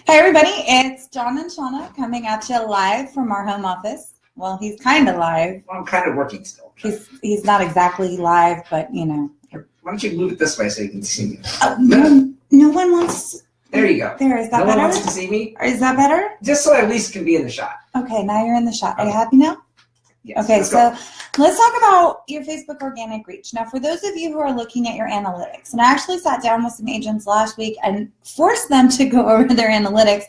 Hey everybody, it's John and Shauna coming at you live from our home office. Well, he's kind of live. Well, I'm kind of working still. He's not exactly live, but you know. Why don't you move it this way so you can see me? No one wants. There you go. There, is that better? No one wants to see me? Is that better? Just so I at least can be in the shot. Okay, now you're in the shot. Are you happy now? Yes. Okay, so let's talk about your Facebook organic reach. Now, for those of you who are looking at your analytics, and I actually sat down with some agents last week and forced them to go over their analytics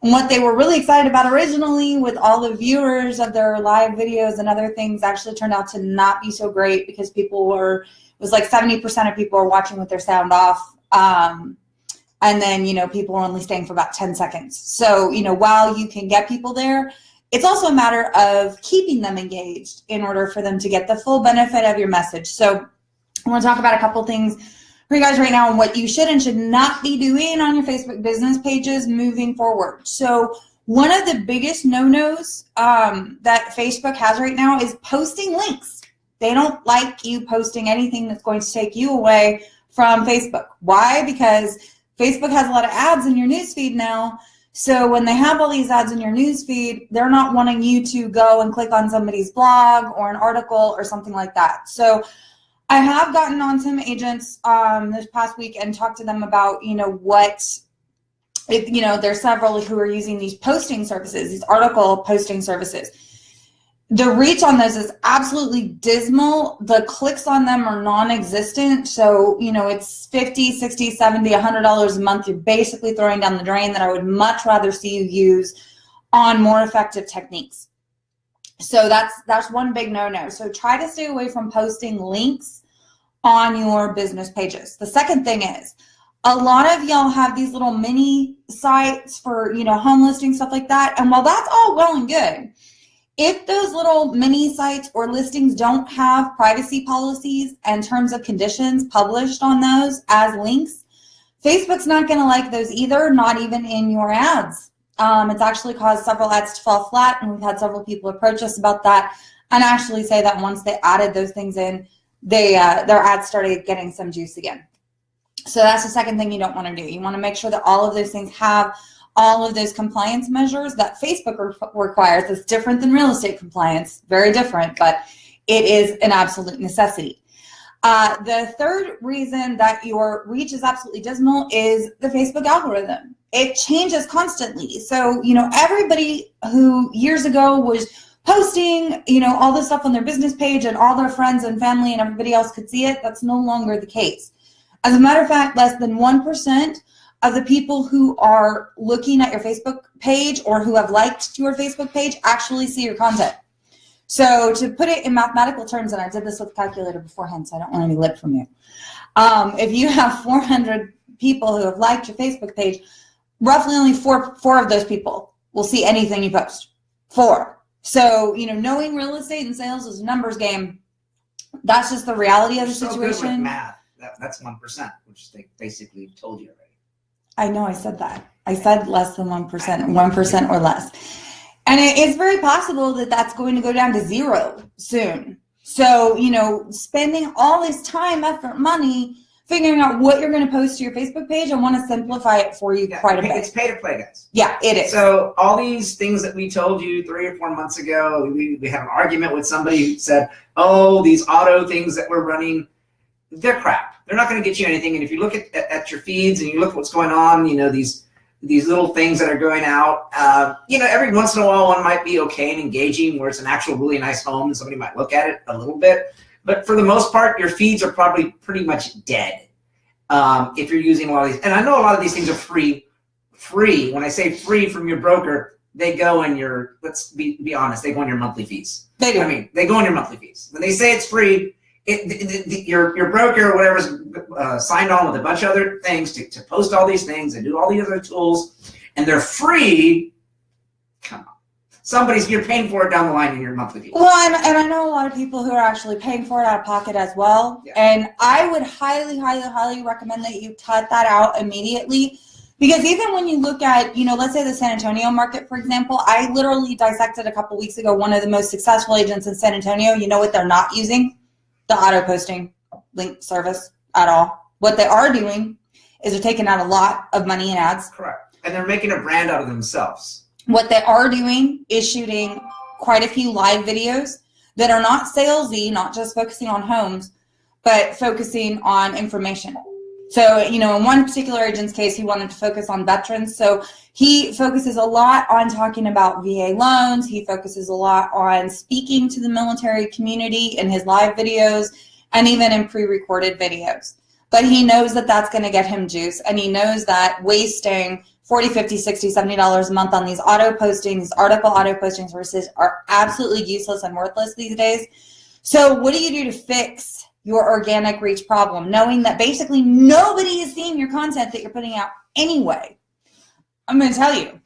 and what they were really excited about originally with all the viewers of their live videos and other things actually turned out to not be so great because it was like 70% of people are watching with their sound off. And then, people are only staying for about 10 seconds. So, while you can get people there, it's also a matter of keeping them engaged in order for them to get the full benefit of your message. So I want to talk about a couple things for you guys right now on what you should and should not be doing on your Facebook business pages moving forward. So one of the biggest no-nos that Facebook has right now is posting links. They don't like you posting anything that's going to take you away from Facebook. Why? Because Facebook has a lot of ads in your newsfeed now. So when they have all these ads in your newsfeed, they're not wanting you to go and click on somebody's blog or an article or something like that. So I have gotten on some agents this past week and talked to them about, there's several who are using these posting services, these article posting services. The reach on those is absolutely dismal. The clicks on them are non-existent. So, it's $50, $60, $70, $100 a month. You're basically throwing down the drain that I would much rather see you use on more effective techniques. So that's one big no-no. So try to stay away from posting links on your business pages. The second thing is, a lot of y'all have these little mini sites for, home listing, stuff like that. And while that's all well and good, if those little mini sites or listings don't have privacy policies and terms of conditions published on those as links, Facebook's not going to like those either, not even in your ads. It's actually caused several ads to fall flat, and we've had several people approach us about that and actually say that once they added those things in, their ads started getting some juice again. So that's the second thing you don't want to do. You want to make sure that all of those things have all of those compliance measures that Facebook requires. It's different than real estate compliance, very different, but it is an absolute necessity. The third reason that your reach is absolutely dismal is the Facebook algorithm. It changes constantly. So, everybody who years ago was posting, all this stuff on their business page and all their friends and family and everybody else could see it, that's no longer the case. As a matter of fact, less than 1% of the people who are looking at your Facebook page or who have liked your Facebook page actually see your content. So to put it in mathematical terms, and I did this with a calculator beforehand, so I don't want any lip from you. If you have 400 people who have liked your Facebook page, roughly only four of those people will see anything you post. 4. So, knowing real estate and sales is a numbers game. That's just the reality of the situation. So good with math. That's 1%, which they basically told you already. I know I said that. I said less than 1%, 1% or less. And it's very possible that that's going to go down to 0 soon. So, spending all this time, effort, money, figuring out what you're going to post to your Facebook page, I want to simplify it for you quite a bit. It's pay to play, guys. Yeah, it is. So all these things that we told you 3 or 4 months ago, we had an argument with somebody who said, oh, these auto things that we're running, they're crap. They're not going to get you anything. And if you look at your feeds and you look at what's going on, these little things that are going out, every once in a while one might be okay and engaging where it's an actual really nice home and somebody might look at it a little bit. But for the most part, your feeds are probably pretty much dead if you're using a lot of these. And I know a lot of these things are free. When I say free from your broker, they go in your, let's be honest, they go in your monthly fees. They do. I mean, they go in your monthly fees. When they say it's free, your broker or whatever's signed on with a bunch of other things to post all these things and do all the other tools, and they're free. Come on, you're paying for it down the line in your monthly fee. Well, and I know a lot of people who are actually paying for it out of pocket as well. Yeah. And I would highly, highly, highly recommend that you cut that out immediately. Because even when you look at, let's say the San Antonio market, for example, I literally dissected a couple weeks ago one of the most successful agents in San Antonio. You know what they're not using? The auto posting link service at all. What they are doing is they're taking out a lot of money in ads. Correct. And they're making a brand out of themselves. What they are doing is shooting quite a few live videos that are not salesy, not just focusing on homes, but focusing on information. So, in one particular agent's case, he wanted to focus on veterans. So he focuses a lot on talking about VA loans. He focuses a lot on speaking to the military community in his live videos and even in pre-recorded videos. But he knows that that's going to get him juice. And he knows that wasting $40, $50, $60, $70 a month on these auto postings, article auto posting services are absolutely useless and worthless these days. So what do you do to fix your organic reach problem, knowing that basically nobody is seeing your content that you're putting out anyway? I'm going to tell you,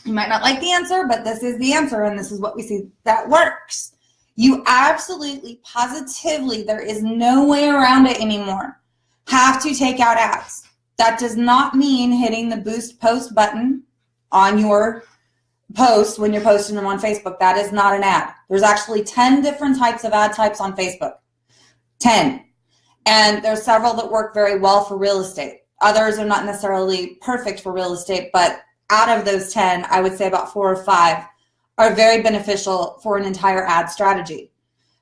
you might not like the answer, but this is the answer, and this is what we see that works. You absolutely, positively, there is no way around it anymore, have to take out ads. That does not mean hitting the boost post button on your posts when you're posting them on Facebook. That is not an ad. There's actually 10 different types of ad types on Facebook. 10. And there's several that work very well for real estate. Others are not necessarily perfect for real estate, but out of those 10, I would say about 4 or 5 are very beneficial for an entire ad strategy.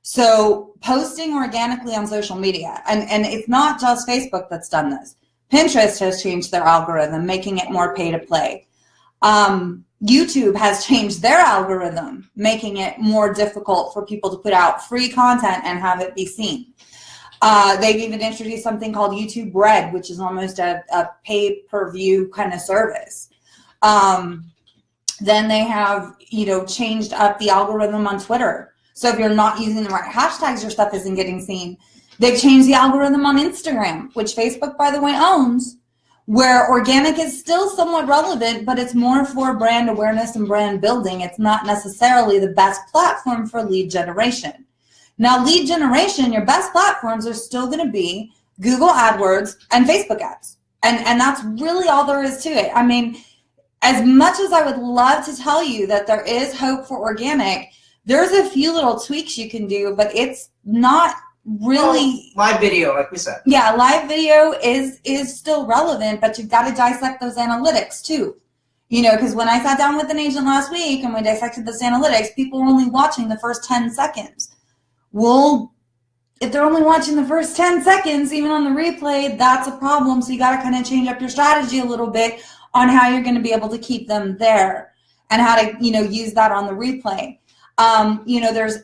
So posting organically on social media, and it's not just Facebook that's done this. Pinterest has changed their algorithm, making it more pay to play. YouTube has changed their algorithm, making it more difficult for people to put out free content and have it be seen. They've even introduced something called YouTube Red, which is almost a pay-per-view kind of service. Then they have, changed up the algorithm on Twitter. So if you're not using the right hashtags, your stuff isn't getting seen. They've changed the algorithm on Instagram, which Facebook, by the way, owns, where organic is still somewhat relevant, but it's more for brand awareness and brand building. It's not necessarily the best platform for lead generation. Now, lead generation, your best platforms are still going to be Google AdWords and Facebook ads. And that's really all there is to it. I mean, as much as I would love to tell you that there is hope for organic, there's a few little tweaks you can do, but it's not really live video, like we said. Yeah, live video is still relevant, but you've got to dissect those analytics too. Because when I sat down with an agent last week and we dissected those analytics, people were only watching the first 10 seconds. Well, if they're only watching the first 10 seconds, even on the replay, that's a problem. So you got to kind of change up your strategy a little bit on how you're going to be able to keep them there and how to, use that on the replay.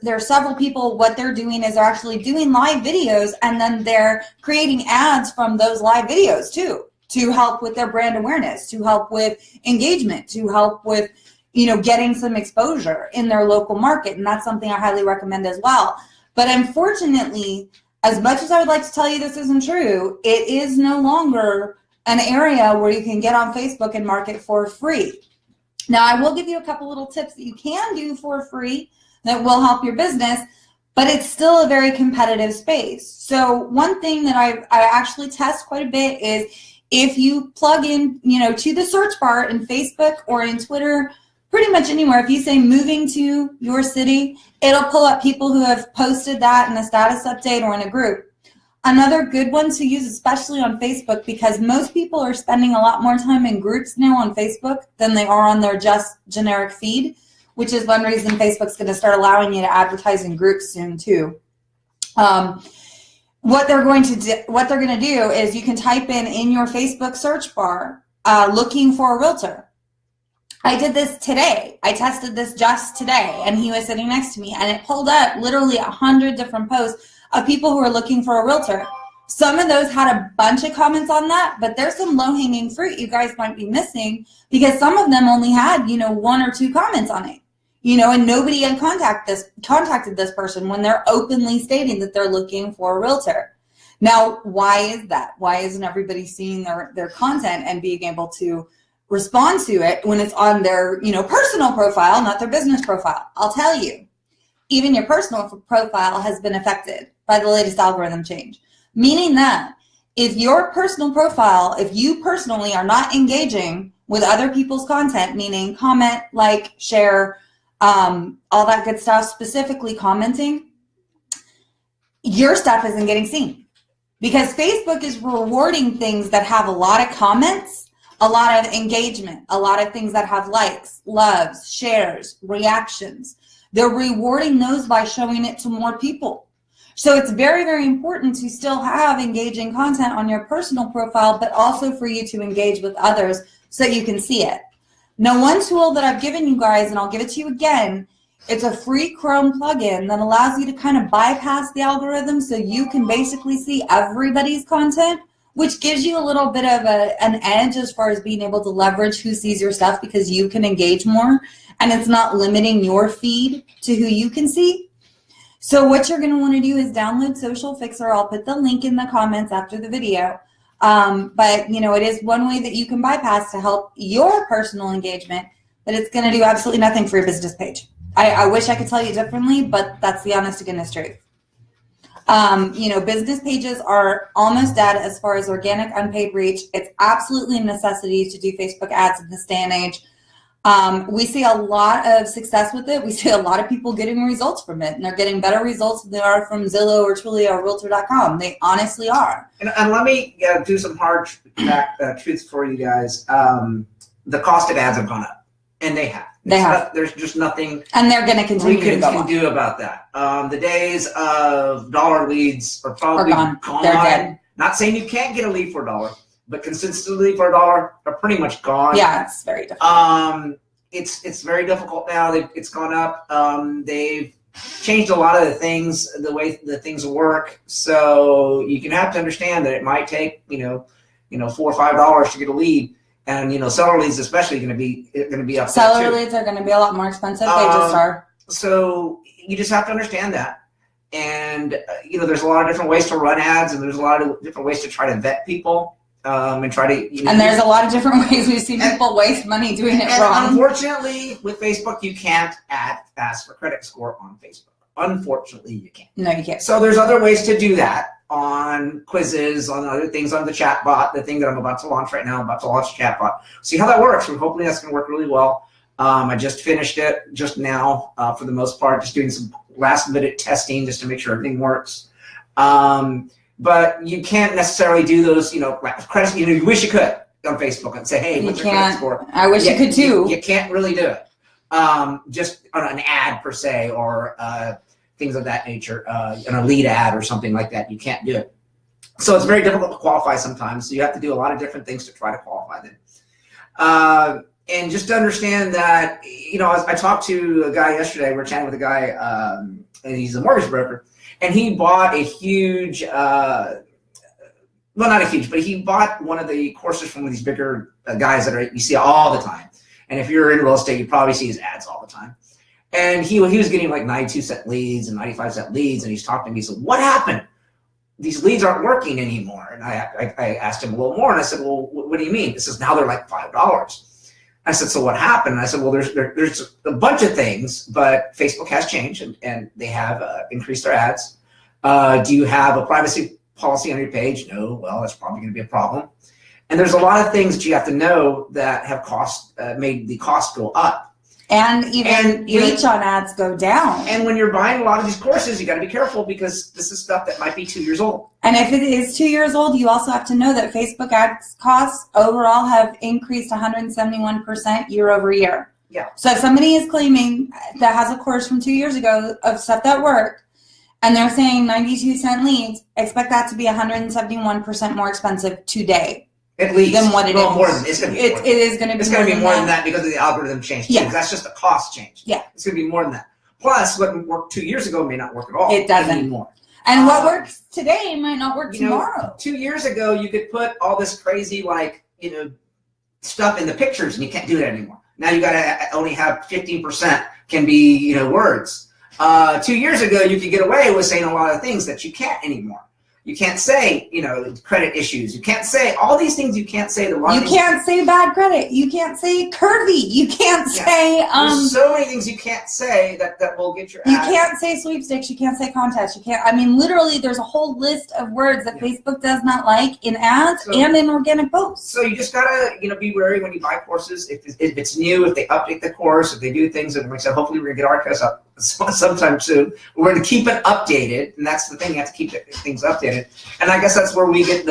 There's several people, what they're doing is they're actually doing live videos and then they're creating ads from those live videos too, to help with their brand awareness, to help with engagement, to help with, getting some exposure in their local market. And that's something I highly recommend as well. But unfortunately, as much as I would like to tell you this isn't true, it is no longer an area where you can get on Facebook and market for free. Now, I will give you a couple little tips that you can do for free that will help your business, but it's still a very competitive space. So one thing that I actually test quite a bit is if you plug in, to the search bar in Facebook or in Twitter, pretty much anywhere, if you say moving to your city, it'll pull up people who have posted that in a status update or in a group. Another good one to use, especially on Facebook, because most people are spending a lot more time in groups now on Facebook than they are on their just generic feed, which is one reason Facebook's going to start allowing you to advertise in groups soon too. What they're going to do is you can type in your Facebook search bar, looking for a realtor. I did this today. I tested this just today, and he was sitting next to me, and it pulled up literally 100 different posts of people who are looking for a realtor. Some of those had a bunch of comments on that, but there's some low-hanging fruit you guys might be missing because some of them only had, 1 or 2 comments on it, and nobody had contacted this person when they're openly stating that they're looking for a realtor. Now, why is that? Why isn't everybody seeing their content and being able to respond to it when it's on their, personal profile, not their business profile? I'll tell you, even your personal profile has been affected by the latest algorithm change, meaning that if your personal profile, if you personally are not engaging with other people's content, meaning comment, like, share, all that good stuff, specifically commenting, your stuff isn't getting seen because Facebook is rewarding things that have a lot of comments a lot of engagement, a lot of things that have likes, loves, shares, reactions. They're rewarding those by showing it to more people. So it's very, very important to still have engaging content on your personal profile, but also for you to engage with others so you can see it. Now, one tool that I've given you guys, and I'll give it to you again, it's a free Chrome plugin that allows you to kind of bypass the algorithm so you can basically see everybody's content, which gives you a little bit of an edge as far as being able to leverage who sees your stuff because you can engage more and it's not limiting your feed to who you can see. So what you're going to want to do is download Social Fixer. I'll put the link in the comments after the video. But you know, it is one way that you can bypass to help your personal engagement, but it's going to do absolutely nothing for your business page. I wish I could tell you differently, but that's the honest to goodness truth. You know, business pages are almost dead as far as organic unpaid reach. It's absolutely a necessity to do Facebook ads in this day and age. We see a lot of success with it. We see a lot of people getting results from it, and they're getting better results than they are from Zillow or Trulia or Realtor.com. They honestly are. And let me do some hard truths for you guys. The cost of ads have gone up, and they have. There's just nothing. And they're going to continue to go can do about that. The days of dollar leads are probably gone. They're dead. Not saying you can't get a lead for $1, but consistently for $1 are pretty much gone. Yeah, it's very difficult. It's very difficult now. It's gone up. They've changed a lot of the things, the way the things work. So you can have to understand that it might take $4 or $5 to get a lead. And seller leads especially going to be up. Seller leads are going to be a lot more expensive. They just are. So you just have to understand that. And there's a lot of different ways to run ads, and there's a lot of different ways to try to vet people and try to. And there's a lot of different ways we've seen people waste money doing it wrong. Unfortunately, with Facebook, you can't ask for credit score on Facebook. Unfortunately, you can't. No, you can't. So there's other ways to do that. On quizzes, on other things, on the chat bot, the thing that I'm about to launch right now. I'm about to launch a chat bot. See how that works. And hopefully that's going to work really well. I just finished it just now for the most part, just doing some last minute testing just to make sure everything works. But you can't necessarily do those, credits. You wish you could on Facebook and say, hey, what's your credit score? I wish you could too. You can't really do it. Just on an ad per se or things of that nature, in a lead ad or something like that, you can't do it. So it's very difficult to qualify sometimes. So you have to do a lot of different things to try to qualify them. And just to understand that, I talked to a guy yesterday. We were chatting with a guy, and he's a mortgage broker, and he bought a huge, well, not a huge, but he bought one of the courses from one of these bigger guys that you see all the time. And if you're in real estate, you probably see his ads all the time. And he was getting like 92-cent leads and 95-cent leads, and he's talking to me. He said, "What happened? These leads aren't working anymore." And I asked him a little more, and I said, "Well, what do you mean?" He says, "Now they're like $5." I said, "So what happened?" And I said, "Well, there's a bunch of things, but Facebook has changed, and they have increased their ads. Do you have a privacy policy on your page? No. Well, that's probably going to be a problem. And there's a lot of things that you have to know that have made the cost go up. And even reach on ads go down. And when you're buying a lot of these courses, you got to be careful because this is stuff that might be 2 years old. And if it is 2 years old, you also have to know that Facebook ads costs overall have increased 171% year over year. Yeah. So if somebody is claiming that has a course from 2 years ago of stuff that worked, and they're saying 92-cent leads, expect that to be 171% more expensive today. At least. Than what it is. More than, it's going to be it is going to be it's going to be more than that because of the algorithm change. Yeah. That's just a cost change. Yeah. It's going to be more than that. Plus, what worked 2 years ago may not work at all. It doesn't. Anymore. And what works today might not work tomorrow. 2 years ago, you could put all this crazy, stuff in the pictures, and you can't do that anymore. Now you got to only have 15% can be, words. 2 years ago, you could get away with saying a lot of things that you can't anymore. You can't say, credit issues. You can't say all these things. You can't say the wrong. You can't say bad credit. You can't say curvy. You can't say. There's so many things you can't say that will get your. You can't say sweepstakes. You can't say contest. You can't. I mean, literally, there's a whole list of words that Facebook does not like in ads and in organic posts. So you just gotta, be wary when you buy courses. If it's new, if they update the course, if they do things, and like I said, hopefully we're gonna get our course up sometime soon. We're gonna keep it updated, and that's the thing. You have to keep things updated. And I guess that's where we get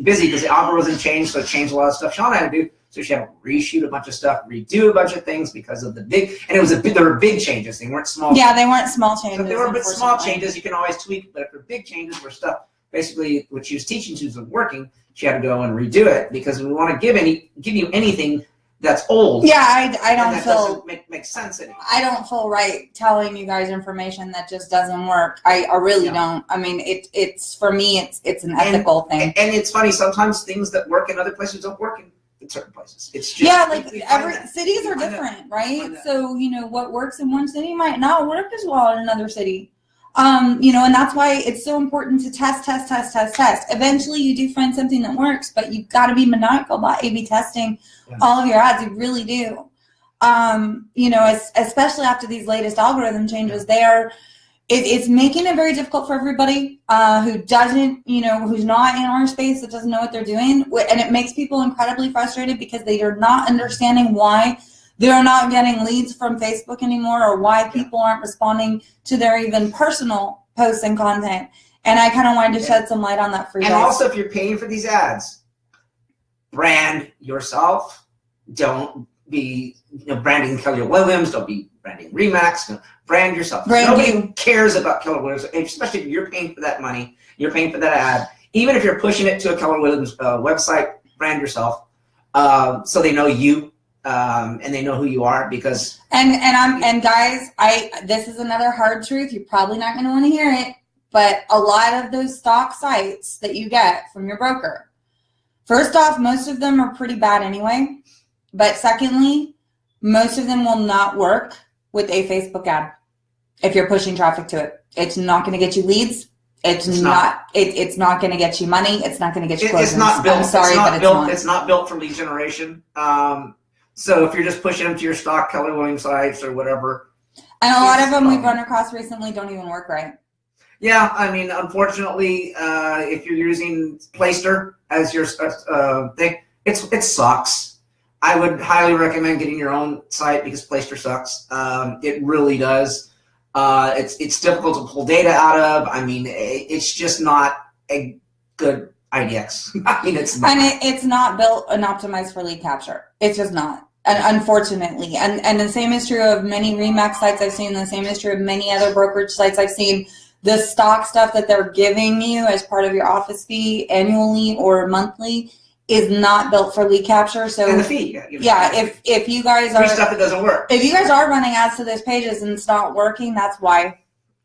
busy because the algorithm changed, so it changed a lot of stuff Sean had to do. So she had to reshoot a bunch of stuff, redo a bunch of things because of the big, and it was there were big changes. They weren't small. Yeah, they weren't small changes. So if they were small changes, you can always tweak. But if they're big changes where stuff, basically what she was teaching to wasn't working, she had to go and redo it because we want to give you anything that's old. Yeah, I don't that feel doesn't make sense anymore. I don't feel right telling you guys information that just doesn't work. I really don't. I mean, it's for me, it's an ethical thing. And it's funny, sometimes things that work in other places don't work in certain places. It's just like every cities are different, right? So what works in one city might not work as well in another city. And that's why it's so important to test. Eventually you do find something that works, but you've got to be maniacal about A/B testing all of your ads. You really do. Especially after these latest algorithm changes, it's making it very difficult for everybody who doesn't, who's not in our space, that doesn't know what they're doing. And it makes people incredibly frustrated because they are not understanding why they're not getting leads from Facebook anymore, or why people aren't responding to their even personal posts and content. And I kind of wanted to shed some light on that for you. And also, if you're paying for these ads, brand yourself. Don't be branding Keller Williams. Don't be branding Remax. Brand yourself. Nobody cares about Keller Williams, especially if you're paying for that money. You're paying for that ad. Even if you're pushing it to a Keller Williams website, brand yourself so they know you. And they know who you are because and guys, this is another hard truth. You're probably not going to want to hear it, but a lot of those stock sites that you get from your broker, first off, most of them are pretty bad anyway. But secondly, most of them will not work with a Facebook ad if you're pushing traffic to it. It's not going to get you leads. It's not going to get you money. It's not going to get you closings. It's not built. I'm sorry, but it's not. It's not built for lead generation. So if you're just pushing them to your stock Keller Williams sites or whatever. And a lot of them we've run across recently don't even work right. Yeah, I mean, unfortunately, if you're using Playster as your thing, it sucks. I would highly recommend getting your own site because Playster sucks. It really does. It's difficult to pull data out of. I mean, it's just not a good IDX. I mean, it's not. And it's not built and optimized for lead capture. It's just not. And unfortunately, and the same is true of many Remax sites I've seen. The same is true of many other brokerage sites I've seen. The stock stuff that they're giving you as part of your office fee annually or monthly is not built for lead capture. So and the fee, if you guys are stuff that doesn't work, if you guys are running ads to those pages and it's not working, that's why.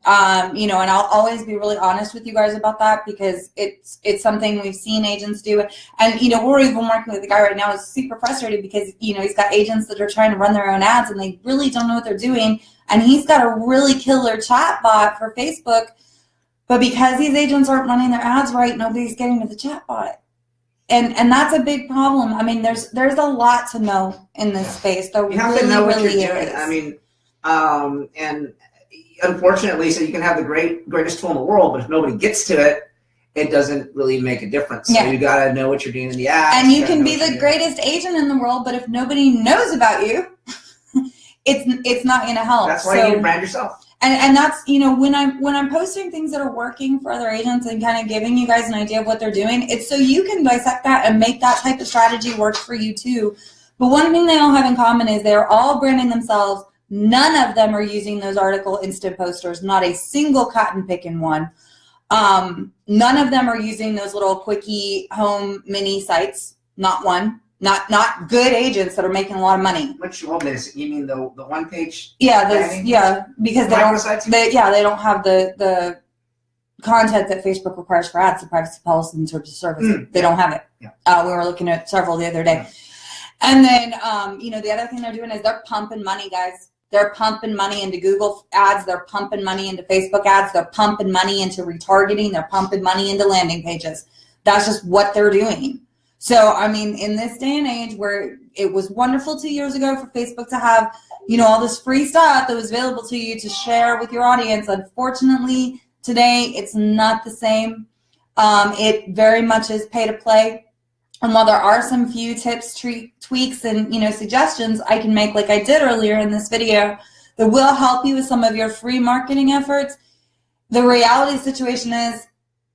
And I'll always be really honest with you guys about that because it's something we've seen agents do. And, we're even working with a guy right now who's super frustrated because, he's got agents that are trying to run their own ads and they really don't know what they're doing. And he's got a really killer chat bot for Facebook, but because these agents aren't running their ads right, nobody's getting to the chat bot. And that's a big problem. I mean, there's a lot to know in this space. You have to know what you're doing. I mean, and unfortunately, so you can have the greatest tool in the world, but if nobody gets to it, it doesn't really make a difference. So you got to know what you're doing in the ads. And you can be the greatest agent in the world, but if nobody knows about you, it's not going to help. That's why you need to brand yourself. And that's, when I'm posting things that are working for other agents and kind of giving you guys an idea of what they're doing, it's so you can dissect that and make that type of strategy work for you too. But one thing they all have in common is they're all branding themselves. None of them are using those article instant posters, not a single cotton picking one. None of them are using those little quickie home mini sites, not one. Not good agents that are making a lot of money. Which one is it? You mean the one page? Yeah, because they don't have the content that Facebook requires for ads, the privacy policy and terms of service. They don't have it. Yeah. We were looking at several the other day. Yeah. And then the other thing they're doing is they're pumping money, guys. They're pumping money into Google ads. They're pumping money into Facebook ads. They're pumping money into retargeting. They're pumping money into landing pages. That's just what they're doing. So, I mean, in this day and age where it was wonderful 2 years ago for Facebook to have, all this free stuff that was available to you to share with your audience, unfortunately, today it's not the same. It very much is pay to play. And while there are some few tips, tweaks, and suggestions I can make, like I did earlier in this video, that will help you with some of your free marketing efforts, the reality situation is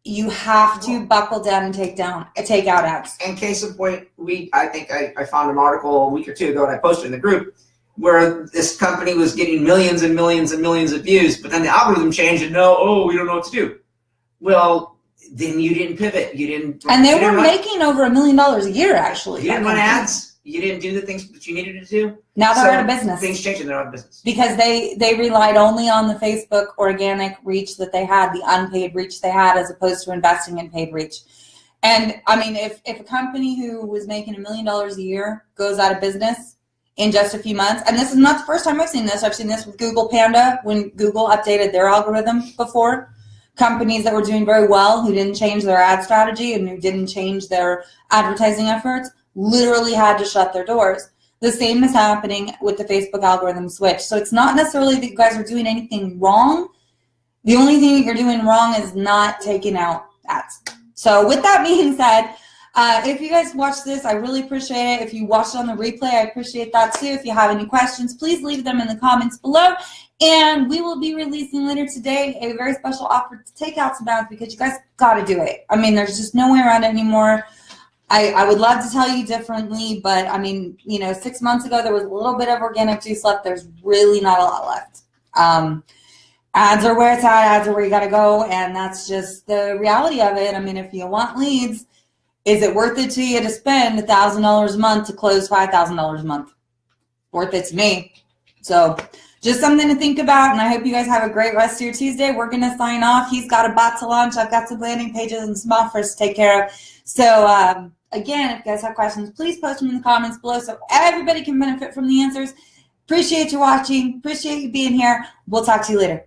you have to buckle down and take out ads. And case in point, I think I found an article a week or two ago and I posted in the group where this company was getting millions and millions and millions of views, but then the algorithm changed and we don't know what to do. Well, then you didn't pivot. And they were making over $1 million a year, actually. You didn't run ads. You didn't do the things that you needed to do. Now they're out of business. Things changed and they're out of business. Because they relied only on the Facebook organic reach that they had, the unpaid reach they had, as opposed to investing in paid reach. And I mean, if a company who was making $1 million a year goes out of business in just a few months, and this is not the first time I've seen this. I've seen this with Google Panda when Google updated their algorithm before. Companies that were doing very well, who didn't change their ad strategy and who didn't change their advertising efforts, literally had to shut their doors. The same is happening with the Facebook algorithm switch. So it's not necessarily that you guys are doing anything wrong. The only thing that you're doing wrong is not taking out ads. So with that being said, if you guys watched this, I really appreciate it. If you watched it on the replay, I appreciate that too. If you have any questions, please leave them in the comments below. And we will be releasing later today a very special offer to take out some ads, because you guys got to do it. I mean, there's just no way around it anymore. I would love to tell you differently, but I mean, 6 months ago, there was a little bit of organic juice left. There's really not a lot left. Ads are where it's at. Ads are where you got to go. And that's just the reality of it. I mean, if you want leads, is it worth it to you to spend $1,000 a month to close $5,000 a month? Worth it to me. So just something to think about. And I hope you guys have a great rest of your Tuesday. We're going to sign off. He's got a bot to launch. I've got some landing pages and some offers to take care of. So again, if you guys have questions, please post them in the comments below so everybody can benefit from the answers. Appreciate you watching. Appreciate you being here. We'll talk to you later.